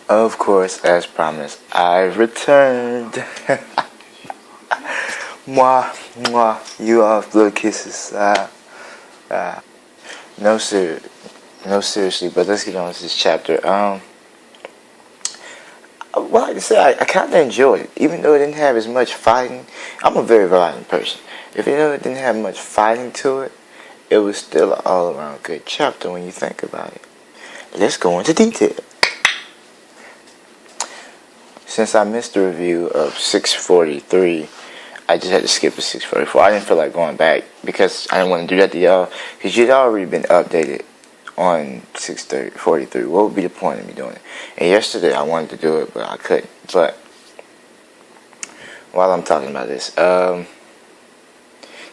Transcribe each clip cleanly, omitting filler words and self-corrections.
Of course, as promised, I've returned. Mwah, mwah, you off, little kisses. Uh, no, no, seriously, but let's get on to this chapter. Well, like I said, I kind of enjoyed it, even though it didn't have as much fighting. I'm a very violent person. If you know it didn't have much fighting to it, it was still an all-around good chapter when you think about it. Let's go into detail. Since I missed the review of 643, I just had to skip to 644. I didn't feel like going back because I didn't want to do that to y'all, because you'd already been updated on 643. What would be the point of me doing it? And yesterday I wanted to do it, but I couldn't. But while I'm talking about this, the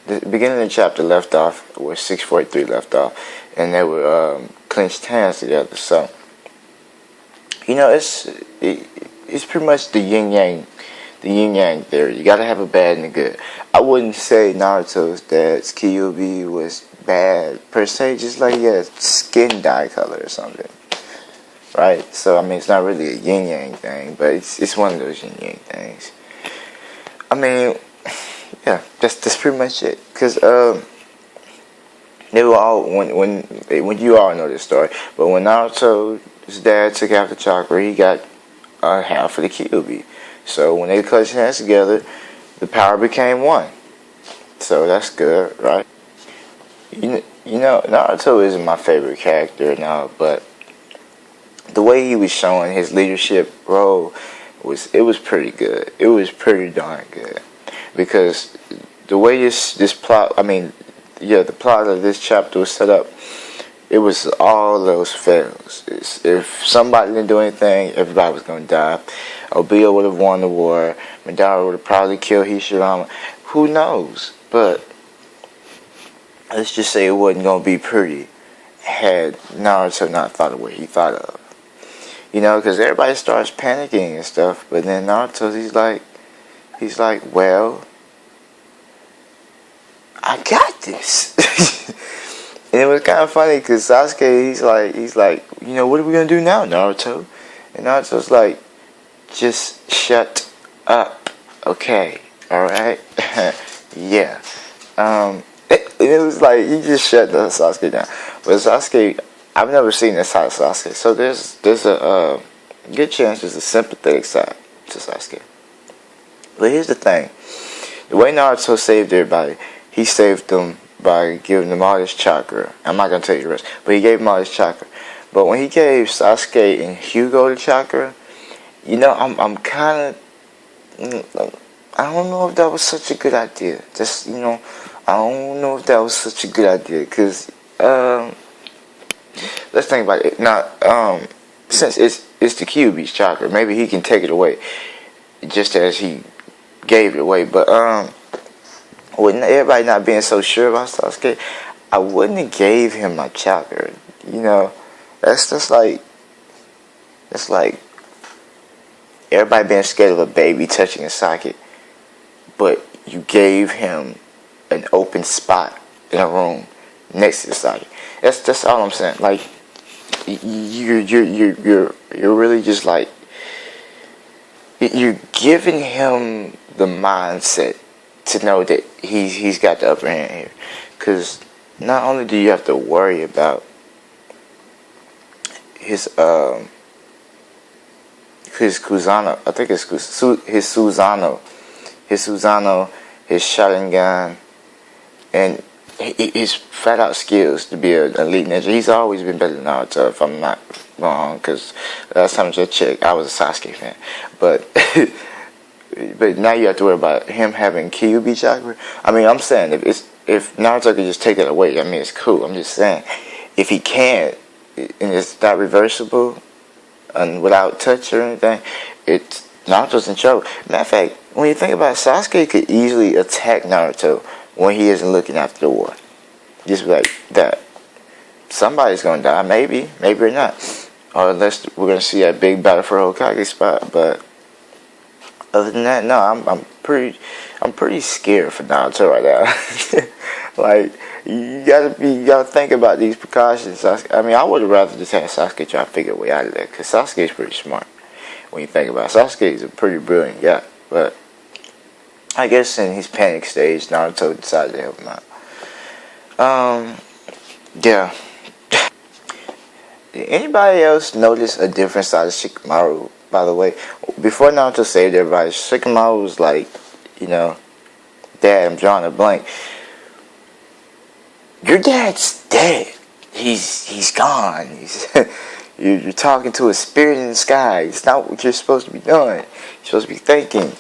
beginning of the chapter left off where 643 left off, and they were clenched hands together. So it's pretty much the yin yang theory. You gotta have a bad and a good. I wouldn't say Naruto's dad's Kyuubi was bad per se, just like he had skin dye color or something, right? So I mean, it's not really a yin yang thing, but it's one of those yin yang things. I mean, yeah, that's pretty much it. Cause they were all when you all know this story, but when Naruto's dad took out the chakra, he got half of the Kyuubi. So when they clutched hands together, the power became one. So that's good, right? You know, Naruto isn't my favorite character now, but the way he was showing his leadership role was pretty good. It was pretty darn good, because the way this plot, the plot of this chapter was set up, it was all those fails. If somebody didn't do anything, everybody was going to die. Obia would have won the war. Madara would have probably killed Hishirama. Who knows? But let's just say it wasn't going to be pretty had Naruto not thought of what he thought of. Because everybody starts panicking and stuff. But then Naruto, he's like, well, I got this. And it was kind of funny because Sasuke, he's like, what are we going to do now, Naruto? And Naruto's like, just shut up, okay, alright? Yeah. It was like, he just shut the Sasuke down. But Sasuke, I've never seen this side of Sasuke, so there's a good chance there's a sympathetic side to Sasuke. But here's the thing. The way Naruto saved everybody, he saved them by giving them all this chakra. I'm not going to tell you the rest, but he gave them all this chakra. But when he gave Sasuke and Hugo the chakra, I'm kind of, I don't know if that was such a good idea. Just, I don't know if that was such a good idea, because, let's think about it. Now, since it's the Kyuubi's chakra, maybe he can take it away, just as he gave it away. But, with everybody not being so sure about Sasuke, I wouldn't have gave him my chakra. That's like everybody being scared of a baby touching a socket, but you gave him an open spot in a room next to the socket. That's all I'm saying. Like, you're really just like, you're giving him the mindset to know that he's got the upper hand here. Because not only do you have to worry about his Kusano, I think it's his Susanoo, his Sharingan, and his flat out skills to be an elite ninja. He's always been better than Naruto, if I'm not wrong, because last time I just checked, I was a Sasuke fan. But now you have to worry about him having Kyuubi chakra. I'm saying if Naruto could just take that away, it's cool. I'm just saying, if he can't, and it's not reversible, and without touch or anything, Naruto's in trouble. Matter of fact, when you think about it, Sasuke could easily attack Naruto when he isn't looking after the war. Just like that. Somebody's gonna die, maybe or not. Or unless we're gonna see a big battle for Hokage spot. But other than that, no, I'm pretty scared for Naruto right now. Like, you gotta think about these precautions. I would have rather just had Sasuke try to figure a way out of that, because Sasuke's pretty smart. when you think about it. Sasuke is a pretty brilliant guy, but I guess in his panic stage, Naruto decided to help him out. Yeah. Did anybody else notice a different side of Shikamaru, by the way? Before Naruto saved everybody, Shikamaru was like, you know, Dad, I'm drawing a blank. Your dad's dead. He's gone. You're talking to a spirit in the sky. It's not what you're supposed to be doing. You're supposed to be thinking.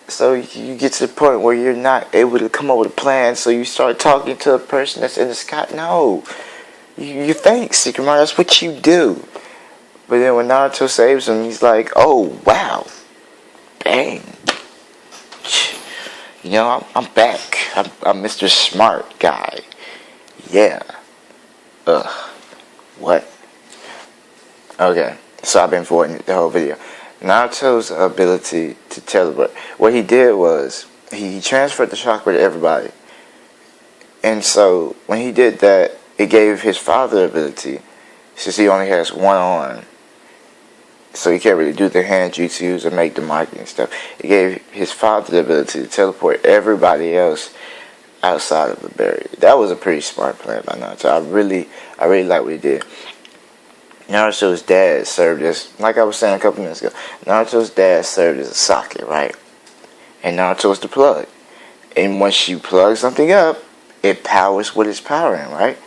So you get to the point where you're not able to come up with a plan, so you start talking to a person that's in the sky. No. You think, Shikamaru, that's what you do. But then when Naruto saves him, he's like, oh, wow. Bang. You know, I'm back. I'm Mr. Smart Guy. Yeah. What? Okay. So I've been avoiding the whole video. Naruto's ability to teleport. What he did was, he transferred the chakra to everybody. And so, when he did that, it gave his father ability, since he only has one arm. So he can't really do the hand jutsus or make the marking and stuff. It gave his father the ability to teleport everybody else outside of the barrier. That was a pretty smart plan by Naruto. I really like what he did. Naruto's dad served as, like I was saying a couple minutes ago, Naruto's dad served as a socket, right? And Naruto was the plug. And once you plug something up, it powers what it's powering, right?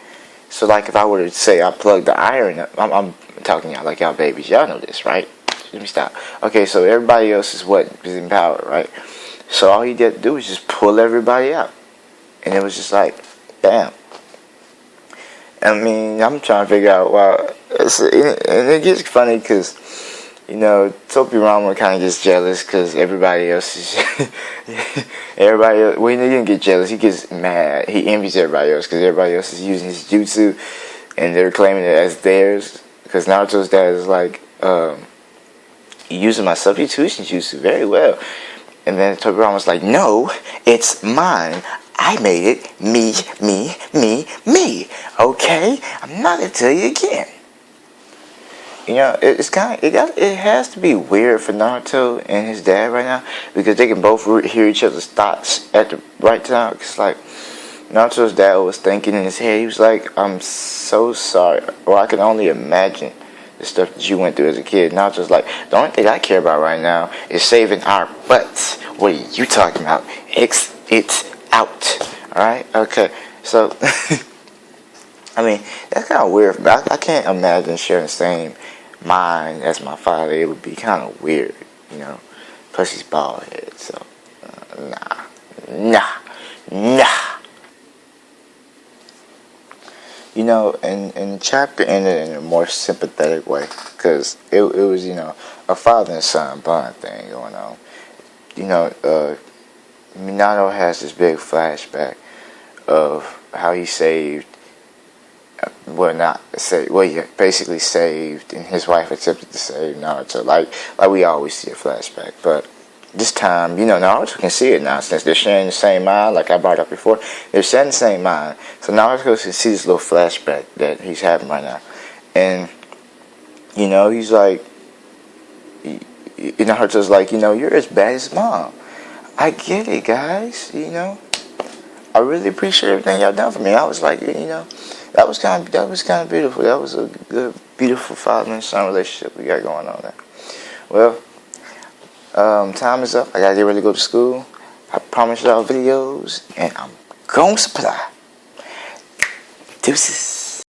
So like if I were to say I plug the iron up, I'm talking y'all like y'all babies. Y'all know this, right? Let me stop. Okay, so everybody else is what is in power, right? So all he did to do was just pull everybody out. And it was just like, bam. I mean, I'm trying to figure out why. And it gets funny because, you know, Tobirama kind of gets jealous because everybody else is... everybody else... Well, he didn't get jealous. He gets mad. He envies everybody else because everybody else is using his jutsu and they're claiming it as theirs. Because Naruto's dad is like, using my substitution jutsu very well. And then Tobirama's like, no, it's mine. I made it. Me. Okay? I'm not going to tell you again. You know, it has to be weird for Naruto and his dad right now because they can both hear each other's thoughts at the right time. It's like Naruto's dad was thinking in his head. He was like, I'm so sorry. Or I can only imagine the stuff that you went through as a kid. Naruto's like, the only thing I care about right now is saving our butts. What are you talking about? It's out. Alright? Okay. So, I mean, that's kind of weird. I can't imagine sharing the same mind as my father. It would be kind of weird, you know. Plus he's bald headed, so nah. You know, and the chapter ended in a more sympathetic way because it was, you know, a father and son bond thing going on. You know, Minato has this big flashback of how he saved. He basically saved, and his wife attempted to save Naruto. Like we always see a flashback, but this time, you know, Naruto can see it now since they're sharing the same mind. Like I brought up before, they're sharing the same mind. So Naruto can see this little flashback that he's having right now, and you know, he's like, Naruto's like, you know, you're as bad as mom. I get it, guys. You know, I really appreciate everything y'all done for me. I was like, you know. That was kind of beautiful. That was a good, beautiful father and son relationship we got going on there. Well, time is up. I gotta get ready to go to school. I promise y'all videos, and I'm gonna supply. Deuces.